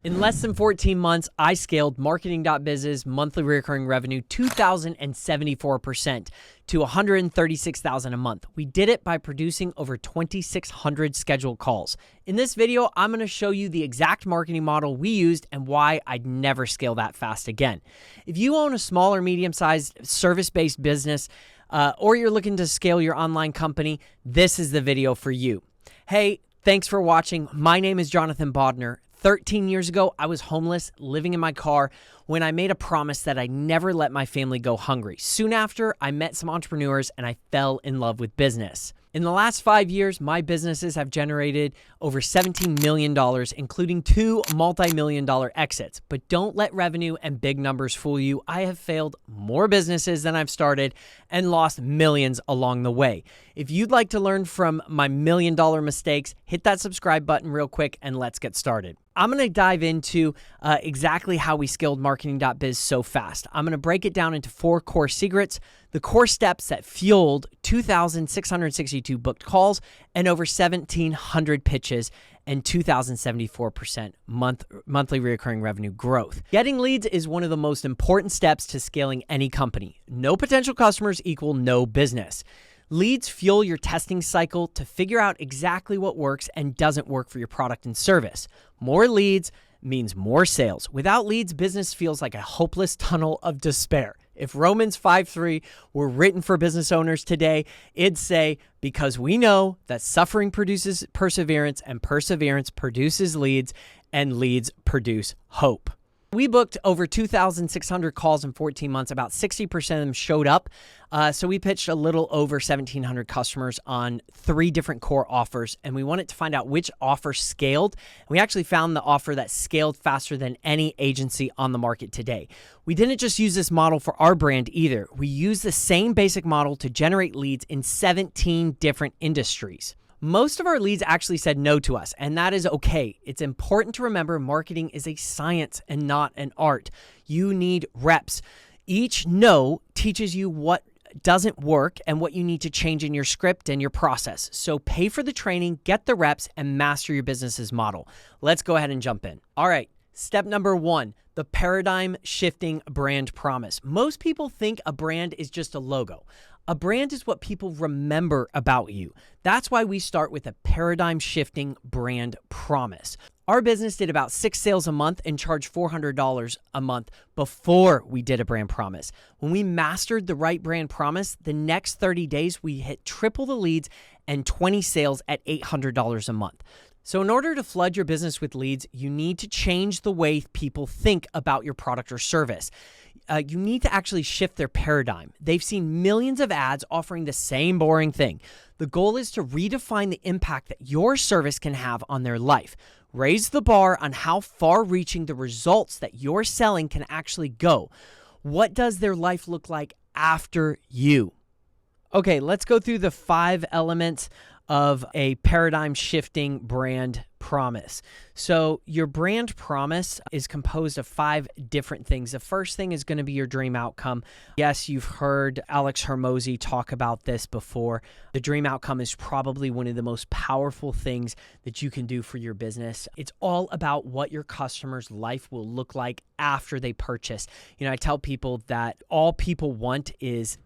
In less than 14 months, I scaled Marketing.biz's monthly recurring revenue 2,074% to $136,000 a month. We did it by producing over 2,600 scheduled calls. In this video, I'm going to show you the exact marketing model we used and why I'd never scale that fast again. If you own a small or medium-sized service-based business, or you're looking to scale your online company, this is the video for you. Hey, thanks for watching. My name is Jonathan Bodner. 13 years ago, I was homeless, living in my car, when I made a promise that I'd never let my family go hungry. Soon after, I met some entrepreneurs and I fell in love with business. In the last 5 years, my businesses have generated over $17 million, including 2 multi-million-dollar exits. But don't let revenue and big numbers fool you. I have failed more businesses than I've started and lost millions along the way. If you'd like to learn from my million-dollar mistakes, hit that subscribe button real quick and let's get started. I'm going to dive into exactly how we scaled Marketing.biz so fast. I'm going to break it down into 4 core secrets, the core steps that fueled 2,662 booked calls and over 1,700 pitches and 2,074% monthly recurring revenue growth. Getting leads is one of the most important steps to scaling any company. No potential customers equal no business. Leads fuel your testing cycle to figure out exactly what works and doesn't work for your product and service. More leads means more sales. Without leads, business feels like a hopeless tunnel of despair. If Romans 5:3 were written for business owners today, it'd say, because we know that suffering produces perseverance and perseverance produces leads and leads produce hope. We booked over 2,600 calls in 14 months. About 60% of them showed up. So we pitched a little over 1,700 customers on 3 different core offers, and we wanted to find out which offer scaled. We actually found the offer that scaled faster than any agency on the market today. We didn't just use this model for our brand either. We used the same basic model to generate leads in 17 different industries. Most of our leads actually said no to us, and that is okay. It's important to remember marketing is a science and not an art. You need reps. Each no teaches you what doesn't work and what you need to change in your script and your process. So pay for the training, get the reps, and master your business's model. Let's go ahead and jump in. All right, step number 1, the paradigm shifting brand promise. Most people think a brand is just a logo. A brand is what people remember about you. That's why we start with a paradigm shifting brand promise. Our business did about 6 sales a month and charged $400 a month before we did a brand promise. When we mastered the right brand promise, the next 30 days, we hit triple the leads and 20 sales at $800 a month. So in order to flood your business with leads, you need to change the way people think about your product or service. You need to actually shift their paradigm. They've seen millions of ads offering the same boring thing. The goal is to redefine the impact that your service can have on their life. Raise the bar on how far-reaching the results that you're selling can actually go. What does their life look like after you? Okay, let's go through the 5 elements of a paradigm shifting brand promise. So your brand promise is composed of 5 different things. The first thing is going to be your dream outcome. Yes, you've heard Alex Hormozi talk about this before. The dream outcome is probably one of the most powerful things that you can do for your business. It's all about what your customer's life will look like after they purchase. I tell people that all people want is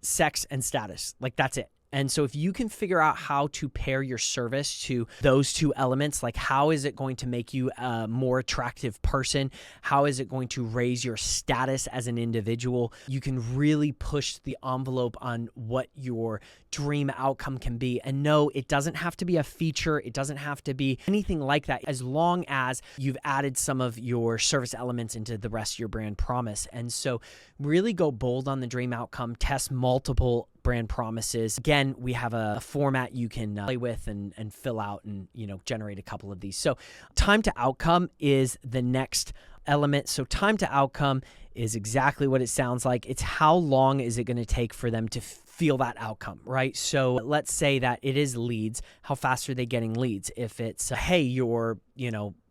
sex and status. Like, that's it. And so if you can figure out how to pair your service to those 2 elements, like how is it going to make you a more attractive person? How is it going to raise your status as an individual? You can really push the envelope on what your dream outcome can be. And no, it doesn't have to be a feature. It doesn't have to be anything like that, as long as you've added some of your service elements into the rest of your brand promise. And so really go bold on the dream outcome, test multiple brand promises. Again, we have a format you can play with and fill out and, generate a couple of these. So time to outcome is the next element. So time to outcome is exactly what it sounds like. It's how long is it going to take for them to feel that outcome, right? So let's say that it is leads. How fast are they getting leads? If it's, hey, you're,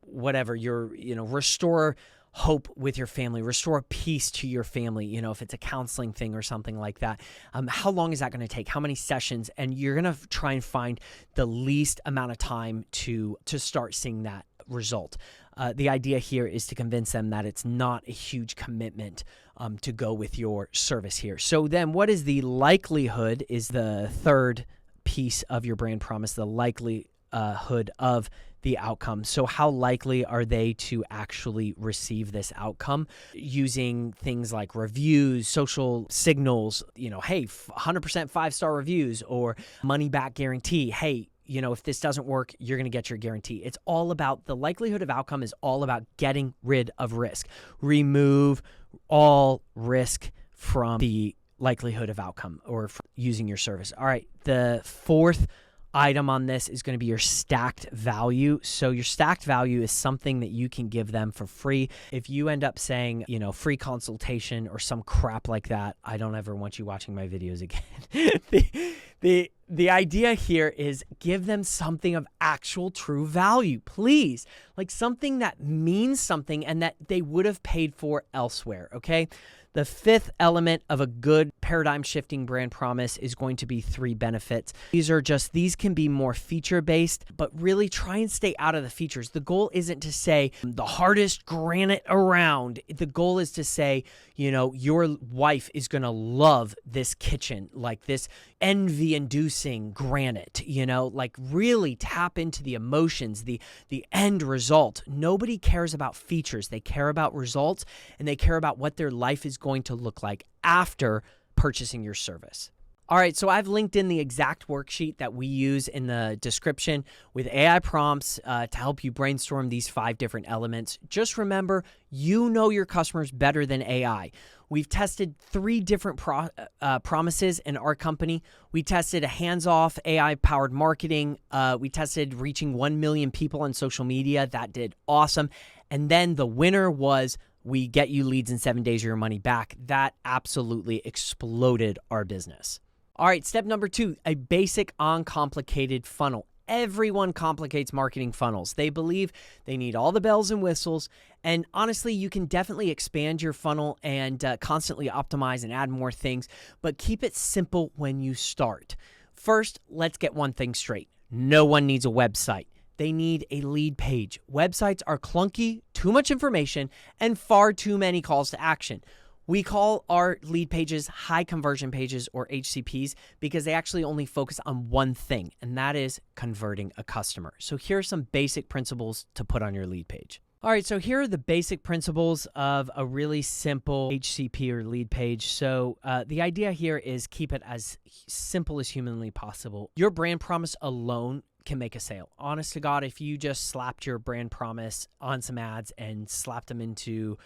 restore hope with your family, restore peace to your family, if it's a counseling thing or something like that. How long is that going to take? How many sessions? And you're going to try and find the least amount of time to start seeing that result. the idea here is to convince them that it's not a huge commitment to go with your service here. So then what is the likelihood is the third piece of your brand promise, the likelihood of the outcome. So how likely are they to actually receive this outcome using things like reviews, social signals, hey, 100% 5-star reviews, or money back guarantee. Hey, if this doesn't work, you're going to get your guarantee. It's all about the likelihood of outcome is all about getting rid of risk. Remove all risk from the likelihood of outcome or using your service. All right. The fourth item on this is going to be your stacked value. So your stacked value is something that you can give them for free. If you end up saying, free consultation or some crap like that, I don't ever want you watching my videos again. The idea here is give them something of actual true value, please. Like something that means something and that they would have paid for elsewhere, okay? The fifth element of a good paradigm shifting brand promise is going to be 3 benefits. These can be more feature based, but really try and stay out of the features. The goal isn't to say the hardest granite around. The goal is to say, your wife is going to love this kitchen, like this envy inducing granite, like really tap into the emotions, the end result. Nobody cares about features. They care about results, and they care about what their life is going to look like after purchasing your service. All right, so I've linked in the exact worksheet that we use in the description with AI prompts to help you brainstorm these 5 different elements. Just remember, you know your customers better than AI. We've tested 3 different promises in our company. We tested a hands-off AI-powered marketing. We tested reaching 1 million people on social media. That did awesome. And then the winner was we get you leads in 7 days or your money back. That absolutely exploded our business. All right, step number 2, a basic uncomplicated funnel. Everyone complicates marketing funnels. They believe they need all the bells and whistles. And honestly, you can definitely expand your funnel and constantly optimize and add more things, but keep it simple when you start. First, let's get one thing straight. No one needs a website. They need a lead page. Websites are clunky, too much information, and far too many calls to action. We call our lead pages high conversion pages, or HCPs, because they actually only focus on one thing, and that is converting a customer. So here are some basic principles to put on your lead page. All right, so here are the basic principles of a really simple HCP or lead page. So the idea here is keep it as simple as humanly possible. Your brand promise alone can make a sale. Honest to God, if you just slapped your brand promise on some ads and slapped them into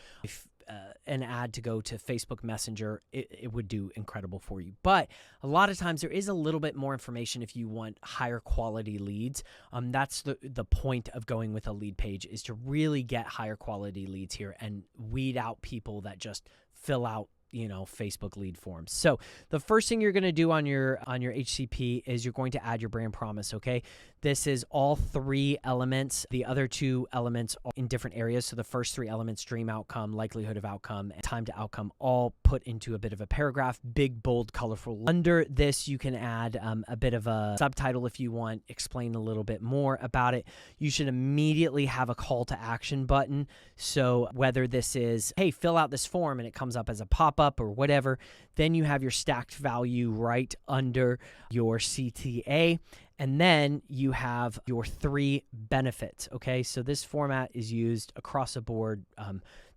an ad to go to Facebook Messenger, it would do incredible for you. But a lot of times there is a little bit more information if you want higher quality leads. That's the point of going with a lead page, is to really get higher quality leads here and weed out people that just fill out Facebook lead forms. So the first thing you're going to do on your HCP is you're going to add your brand promise, okay? This is all 3 elements. The other 2 elements are in different areas. So the first 3 elements, dream outcome, likelihood of outcome, and time to outcome, all put into a bit of a paragraph, big, bold, colorful. Under this, you can add a bit of a subtitle if you want, explain a little bit more about it. You should immediately have a call to action button. So whether this is, hey, fill out this form, and it comes up as a pop-up or whatever, then you have your stacked value right under your CTA. And then you have your 3 benefits, okay? So this format is used across the board.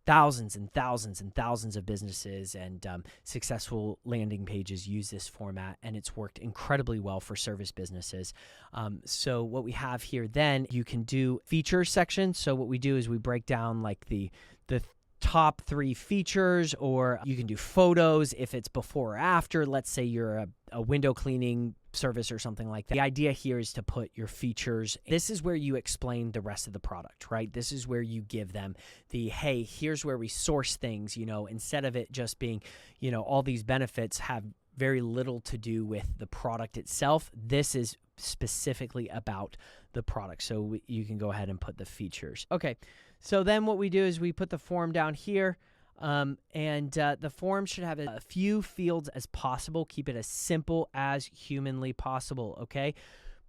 Thousands and thousands and thousands of businesses and successful landing pages use this format, and it's worked incredibly well for service businesses. So what we have here then, you can do feature section. So what we do is we break down like the top 3 features, or you can do photos if it's before or after. Let's say you're a window cleaning service or something like that. The idea here is to put your features. This is where you explain the rest of the product, right? This is where you give them the, hey, here's where we source things, instead of it just being, all these benefits have very little to do with the product itself. This is specifically about the product. So you can go ahead and put the features. Okay. So then what we do is we put the form down here, and the form should have a few fields as possible. Keep it as simple as humanly possible, okay?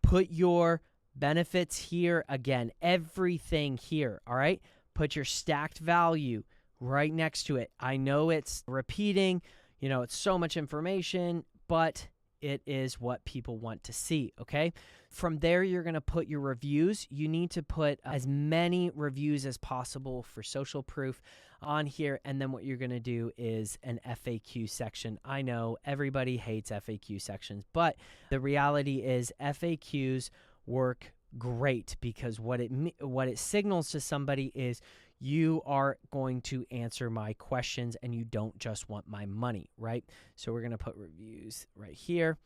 Put your benefits here. Again, everything here, all right? put your stacked value right next to it. I know it's repeating, it's so much information, but it is what people want to see, okay? From there, you're going to put your reviews. You need to put as many reviews as possible for social proof on here. And then what you're going to do is an FAQ section. I know everybody hates FAQ sections, but the reality is FAQs work great because what it signals to somebody is you are going to answer my questions and you don't just want my money, right? So we're going to put reviews right here,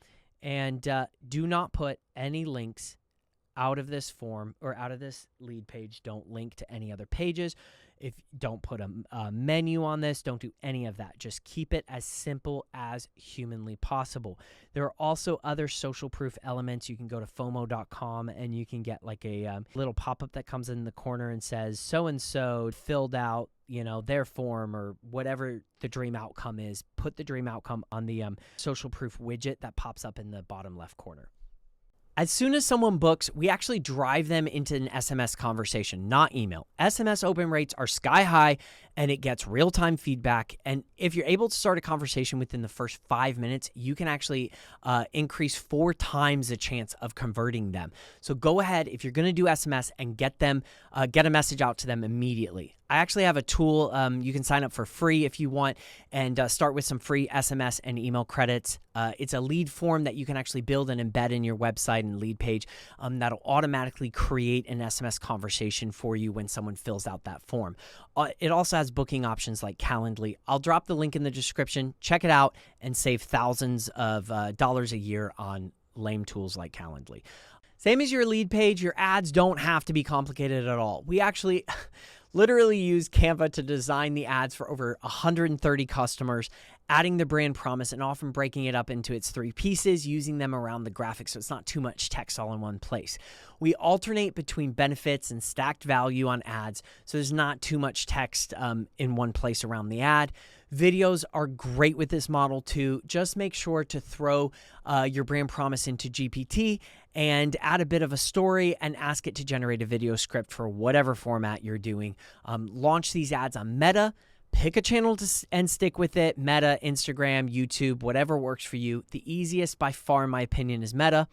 and do not put any links out of this form or out of this lead page. Don't link to any other pages. If don't put a menu on this, don't do any of that. Just keep it as simple as humanly possible. There are also other social proof elements. You can go to FOMO.com and you can get like a little pop-up that comes in the corner and says so-and-so filled out, their form or whatever the dream outcome is. Put the dream outcome on the social proof widget that pops up in the bottom left corner. As soon as someone books, we actually drive them into an SMS conversation, not email. SMS open rates are sky high and it gets real-time feedback. And if you're able to start a conversation within the first 5 minutes, you can actually increase 4 times the chance of converting them. So go ahead, if you're going to do SMS, and get a message out to them immediately. I actually have a tool you can sign up for free if you want and start with some free SMS and email credits. It's a lead form that you can actually build and embed in your website and lead page that'll automatically create an SMS conversation for you when someone fills out that form. It also has booking options like Calendly. I'll drop the link in the description. Check it out and save thousands of dollars a year on lame tools like Calendly. Same as your lead page, your ads don't have to be complicated at all. We actually literally use Canva to design the ads for over 130 customers, adding the brand promise and often breaking it up into its 3 pieces, using them around the graphics so it's not too much text all in one place. We alternate between benefits and stacked value on ads, so there's not too much text in one place around the ad. Videos are great with this model too. Just make sure to throw your brand promise into GPT and add a bit of a story and ask it to generate a video script for whatever format you're doing. Launch these ads on Meta. Pick a channel and stick with it. Meta, Instagram, YouTube, whatever works for you. The easiest by far, in my opinion, is Meta.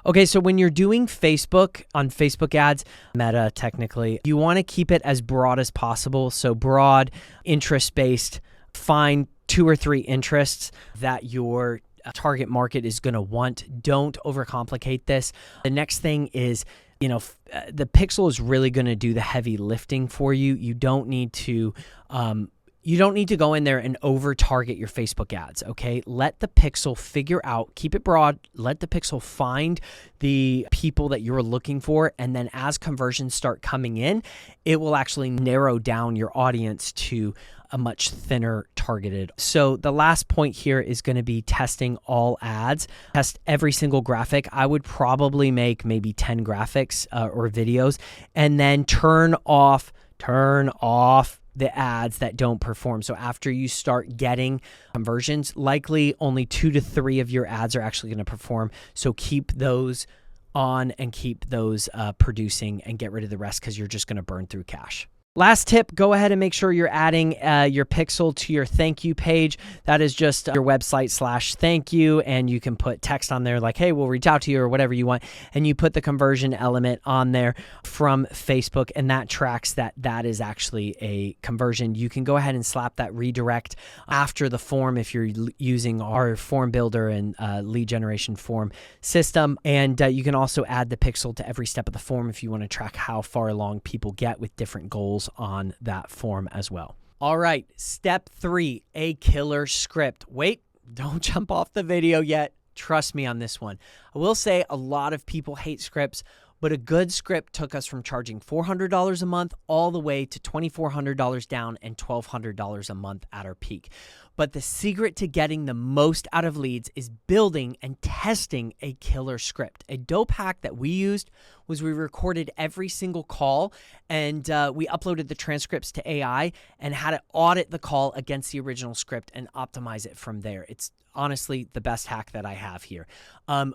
Okay, so when you're doing Facebook on Facebook ads, Meta technically, you want to keep it as broad as possible. So broad, interest-based, find 2 or 3 interests that your target market is going to want. Don't overcomplicate this. The next thing is, the pixel is really going to do the heavy lifting for you. You don't need to go in there and over-target your Facebook ads, okay? Let the pixel figure out, keep it broad, let the pixel find the people that you're looking for, and then as conversions start coming in, it will actually narrow down your audience to a much thinner targeted. So the last point here is going to be testing all ads. Test every single graphic. I would probably make maybe 10 graphics or videos, and then turn off the ads that don't perform. So after you start getting conversions, likely only 2 to 3 of your ads are actually going to perform. So keep those on and keep those producing and get rid of the rest because you're just going to burn through cash. Last tip, go ahead and make sure you're adding your pixel to your thank you page. That is just your website /thank you, and you can put text on there like, hey, we'll reach out to you or whatever you want, and you put the conversion element on there from Facebook, and that tracks that is actually a conversion. You can go ahead and slap that redirect after the form if you're using our form builder and lead generation form system, and you can also add the pixel to every step of the form if you want to track how far along people get with different goals on that form as well. All right, step 3, a killer script. Wait, don't jump off the video yet. Trust me on this one. I will say a lot of people hate scripts, but a good script took us from charging $400 a month all the way to $2,400 down and $1,200 a month at our peak. But the secret to getting the most out of leads is building and testing a killer script. A dope hack that we used was we recorded every single call and we uploaded the transcripts to AI and had it audit the call against the original script and optimize it from there. It's honestly the best hack that I have here.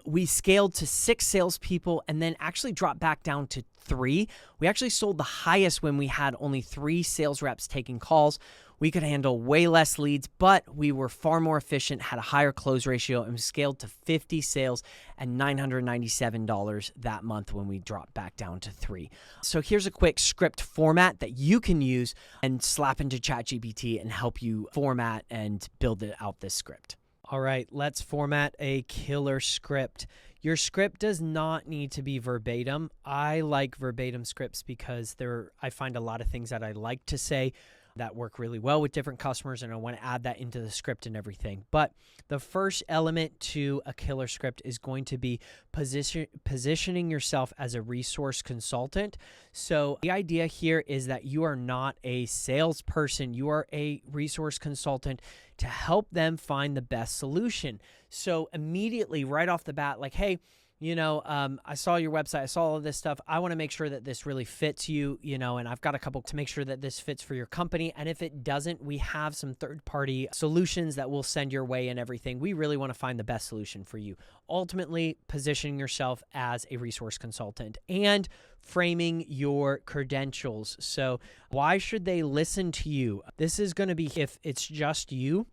We scaled to 6 salespeople and then actually dropped back down to 3. We actually sold the highest when we had only 3 sales reps taking calls. We could handle way less leads, but we were far more efficient, had a higher close ratio, and scaled to 50 sales and $997 that month when we dropped back down to 3. So here's a quick script format that you can use and slap into ChatGPT and help you format and build out this script. All right, let's format a killer script. Your script does not need to be verbatim. I like verbatim scripts because I find a lot of things that I like to say that work really well with different customers, and I want to add that into the script and everything. But the first element to a killer script is going to be positioning yourself as a resource consultant. So the idea here is that you are not a salesperson. You are a resource consultant to help them find the best solution. So immediately right off the bat, like, hey, I saw your website, I saw all of this stuff. I want to make sure that this really fits you, and I've got a couple to make sure that this fits for your company. And if it doesn't, we have some third-party solutions that we'll send your way and everything. We really want to find the best solution for you. Ultimately, positioning yourself as a resource consultant and framing your credentials. So why should they listen to you? This is going to be if it's just you.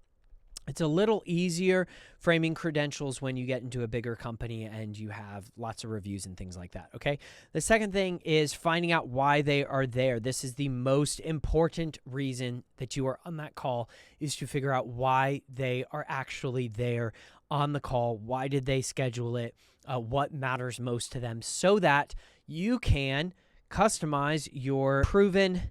It's a little easier framing credentials when you get into a bigger company and you have lots of reviews and things like that, okay? The second thing is finding out why they are there. This is the most important reason that you are on that call, is to figure out why they are actually there on the call. Why did they schedule it? What matters most to them, so that you can customize your proven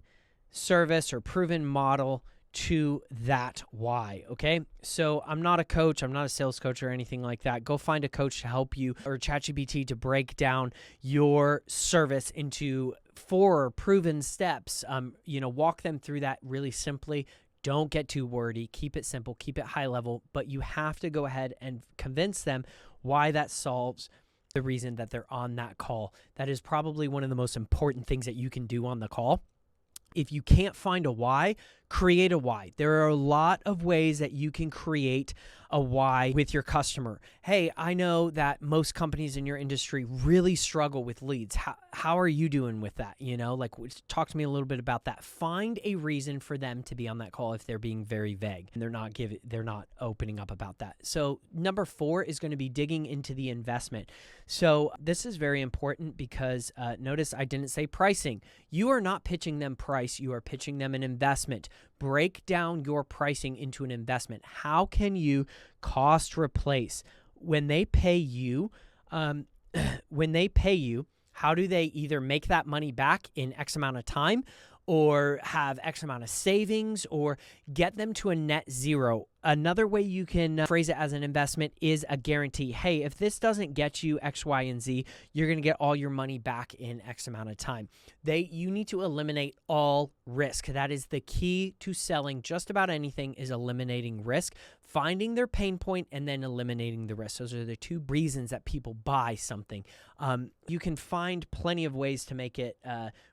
service or proven model to that why, okay? So I'm not a coach. I'm not a sales coach or anything like that. Go find a coach to help you, or ChatGPT to break down your service into 4 proven steps. Walk them through that really simply. Don't get too wordy. Keep it simple. Keep it high level. But you have to go ahead and convince them why that solves the reason that they're on that call. That is probably one of the most important things that you can do on the call. If you can't find a why, create a why. There are a lot of ways that you can create a why with your customer. Hey, I know that most companies in your industry really struggle with leads. How are you doing with that? Talk to me a little bit about that. Find a reason for them to be on that call if they're being very vague and they're not opening up about that. So number 4 is going to be digging into the investment. So this is very important because notice I didn't say pricing. You are not pitching them price. You are pitching them an investment. Break down your pricing into an investment. How can you cost replace? When they pay you, how do they either make that money back in X amount of time, or have X amount of savings, or get them to a net zero? Another way you can phrase it as an investment is a guarantee. Hey, if this doesn't get you X, Y, and Z, you're going to get all your money back in X amount of time. You need to eliminate all risk. That is the key to selling just about anything, is eliminating risk, finding their pain point, and then eliminating the risk. Those are the 2 reasons that people buy something. You can find plenty of ways to make it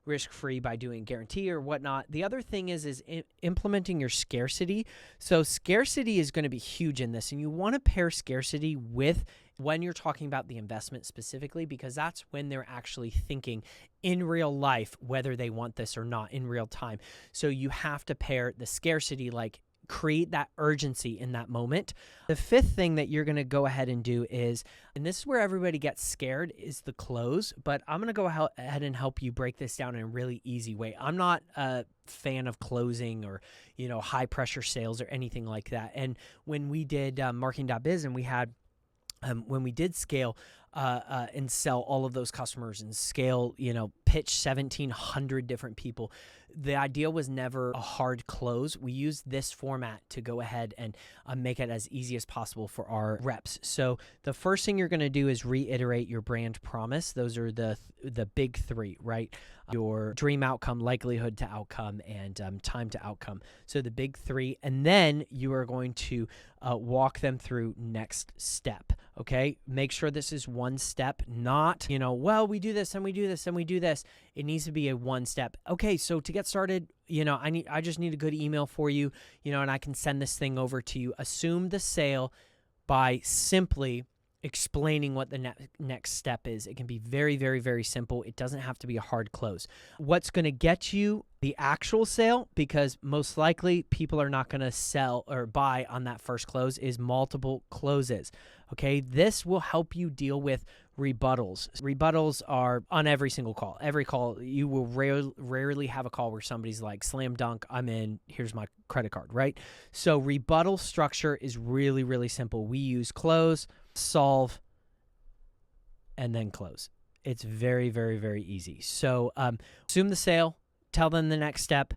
risk-free by doing guarantee or whatnot. The other thing is implementing your scarcity. So scarcity is going to be huge in this, and you want to pair scarcity with when you're talking about the investment specifically, because that's when they're actually thinking in real life whether they want this or not in real time. So you have to pair the scarcity, like create that urgency in that moment. The 5th thing that you're going to go ahead and do is, and this is where everybody gets scared, is the close, but I'm going to go ahead and help you break this down in a really easy way. I'm not a fan of closing or, high pressure sales or anything like that. And when we did Marketing.biz and we had when we did scale and sell all of those customers and scale, pitch 1,700 different people, the idea was never a hard close. We used this format to go ahead and make it as easy as possible for our reps. So the first thing you're going to do is reiterate your brand promise. Those are the big 3, right? Your dream outcome, likelihood to outcome, and time to outcome. So the big 3, and then you are going to walk them through next step. Okay, make sure this is one step, not, we do this and we do this and we do this. It needs to be a one step. Okay, so to get started, I just need a good email for you, and I can send this thing over to you. Assume the sale by simply explaining what the next step is. It can be very, very, very simple. It doesn't have to be a hard close. What's going to get you the actual sale, because most likely people are not going to sell or buy on that first close, is multiple closes. Okay, this will help you deal with rebuttals. Rebuttals are on every single call. Every call, you will rarely have a call where somebody's like, slam dunk, I'm in, here's my credit card, right? So rebuttal structure is really, really simple. We use close, solve, and then close. It's very, very, very easy. So assume the sale, tell them the next step.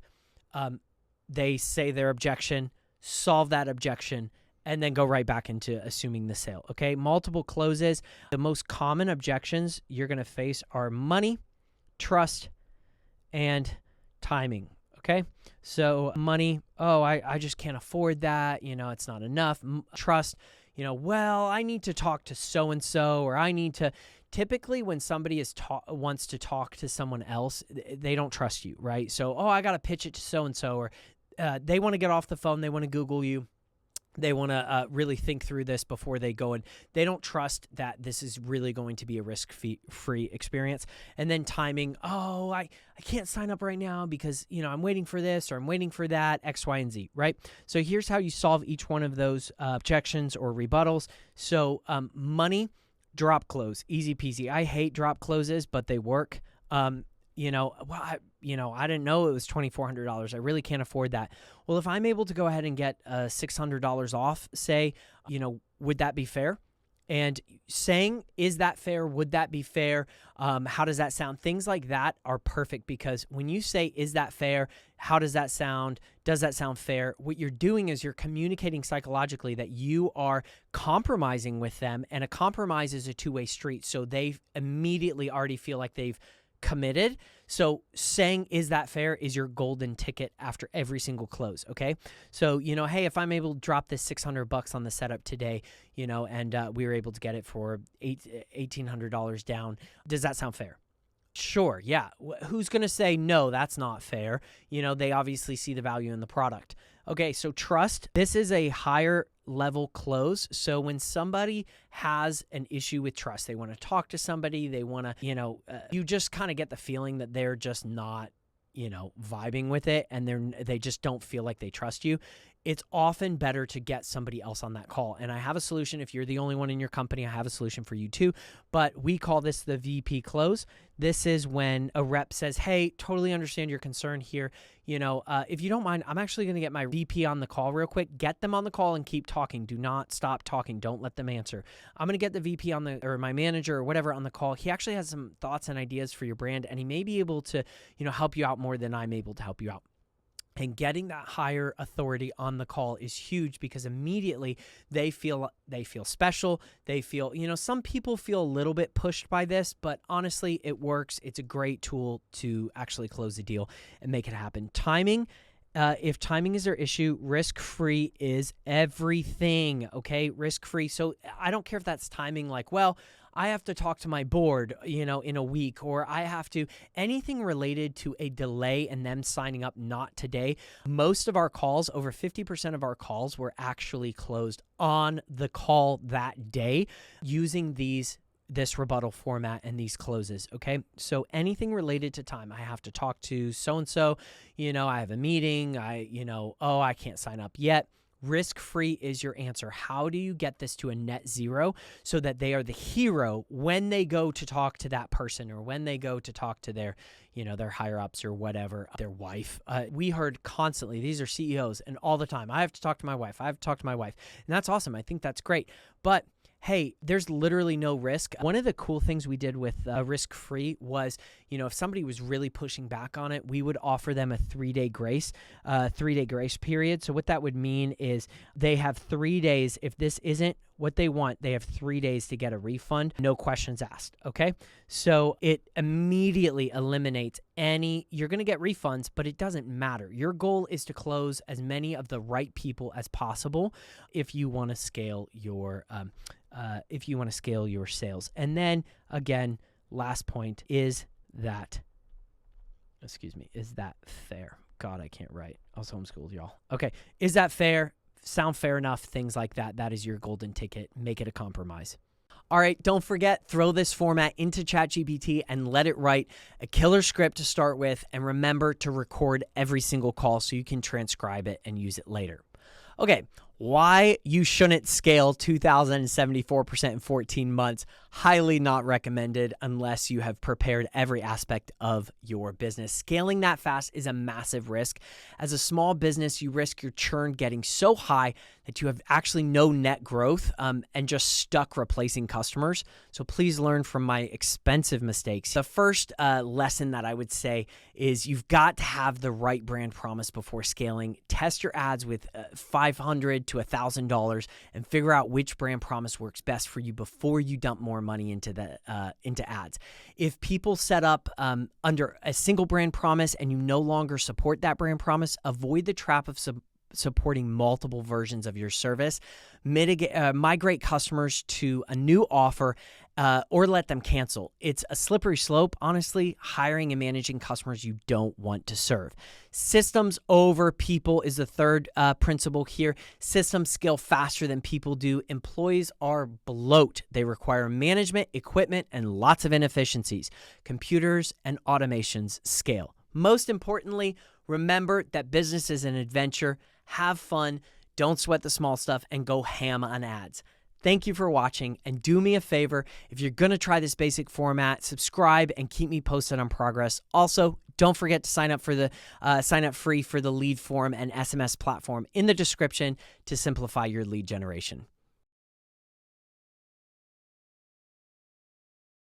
They say their objection, solve that objection, and then go right back into assuming the sale. Okay, multiple closes. The most common objections you're going to face are money, trust, and timing. Okay, so money, oh, I just can't afford that. It's not enough. Trust, well, I need to talk to so-and-so, or I need to. Typically, when somebody wants to talk to someone else, they don't trust you, right? So, I got to pitch it to so-and-so, or they want to get off the phone. They want to Google you. They want to really think through this before they go in. They don't trust that this is really going to be a risk-free experience. And then timing, I can't sign up right now because, I'm waiting for this or I'm waiting for that, X, Y, and Z, right? So here's how you solve each one of those objections or rebuttals. So money, drop close, easy peasy. I hate drop closes, but they work. I didn't know it was $2,400. I really can't afford that. Well, if I'm able to go ahead and get $600 off, say, would that be fair? And saying, is that fair? Would that be fair? How does that sound? Things like that are perfect, because when you say, is that fair? How does that sound? Does that sound fair? What you're doing is you're communicating psychologically that you are compromising with them, and a compromise is a two-way street. So they immediately already feel like they've committed. So saying, is that fair, is your golden ticket after every single close. Okay. So, hey, if I'm able to drop this $600 on the setup today, and we were able to get it for $1,800 down. Does that sound fair? Sure. Yeah. Who's going to say, no, that's not fair? They obviously see the value in the product. Okay. So trust, this is a higher level close. So when somebody has an issue with trust, they want to talk to somebody, they want to, you just kind of get the feeling that they're just not, vibing with it, and they just don't feel like they trust you. It's often better to get somebody else on that call. And I have a solution. If you're the only one in your company, I have a solution for you too. But we call this the VP close. This is when a rep says, hey, totally understand your concern here. If you don't mind, I'm actually going to get my VP on the call real quick. Get them on the call and keep talking. Do not stop talking. Don't let them answer. I'm going to get the VP or my manager or whatever on the call. He actually has some thoughts and ideas for your brand, and he may be able to, help you out more than I'm able to help you out. And getting that higher authority on the call is huge, because immediately they feel special. They feel, some people feel a little bit pushed by this, but honestly, it works. It's a great tool to actually close the deal and make it happen. Timing. If timing is their issue, risk-free is everything, okay? Risk-free. So I don't care if that's timing like, well, I have to talk to my board, in a week, or I have to, anything related to a delay and them signing up not today. Most of our calls, over 50% of our calls, were actually closed on the call that day using this rebuttal format and these closes. Okay. So anything related to time, I have to talk to so-and-so, I have a meeting, I can't sign up yet. Risk-free is your answer. How do you get this to a net zero so that they are the hero when they go to talk to that person, or when they go to talk to their, their higher ups or whatever, their wife? We heard constantly, these are CEOs, and all the time, I have to talk to my wife. And that's awesome. I think that's great. But hey, there's literally no risk. One of the cool things we did with risk-free was, if somebody was really pushing back on it, we would offer them a 3-day grace period. So what that would mean is they have 3 days. If this isn't what they want, they have 3 days to get a refund, no questions asked, okay? So it immediately eliminates you're going to get refunds, but it doesn't matter. Your goal is to close as many of the right people as possible if you want to scale your sales. And then again, last point, is that fair? God, I can't write. I was homeschooled, y'all. Okay. Is that fair? Sound fair enough? Things like that. That is your golden ticket. Make it a compromise. All right, don't forget, throw this format into ChatGPT and let it write a killer script to start with. And remember to record every single call so you can transcribe it and use it later. Okay, why you shouldn't scale 2,074% in 14 months. Highly not recommended unless you have prepared every aspect of your business. Scaling that fast is a massive risk. As a small business, you risk your churn getting so high that you have actually no net growth and just stuck replacing customers. So please learn from my expensive mistakes. The first lesson that I would say is you've got to have the right brand promise before scaling. Test your ads with $500 to $1,000 and figure out which brand promise works best for you before you dump more money into ads. If people set up under a single brand promise and you no longer support that brand promise, avoid the trap of supporting multiple versions of your service. Migrate customers to a new offer or let them cancel. It's a slippery slope, honestly, hiring and managing customers you don't want to serve. Systems over people is the third principle here. Systems scale faster than people do. Employees are bloat. They require management, equipment, and lots of inefficiencies. Computers and automations scale. Most importantly, remember that business is an adventure. Have fun, don't sweat the small stuff, and go ham on ads. Thank you for watching, and do me a favor, if you're going to try this basic format, subscribe and keep me posted on progress. Also, don't forget to sign up free for the lead form and SMS platform in the description to simplify your lead generation.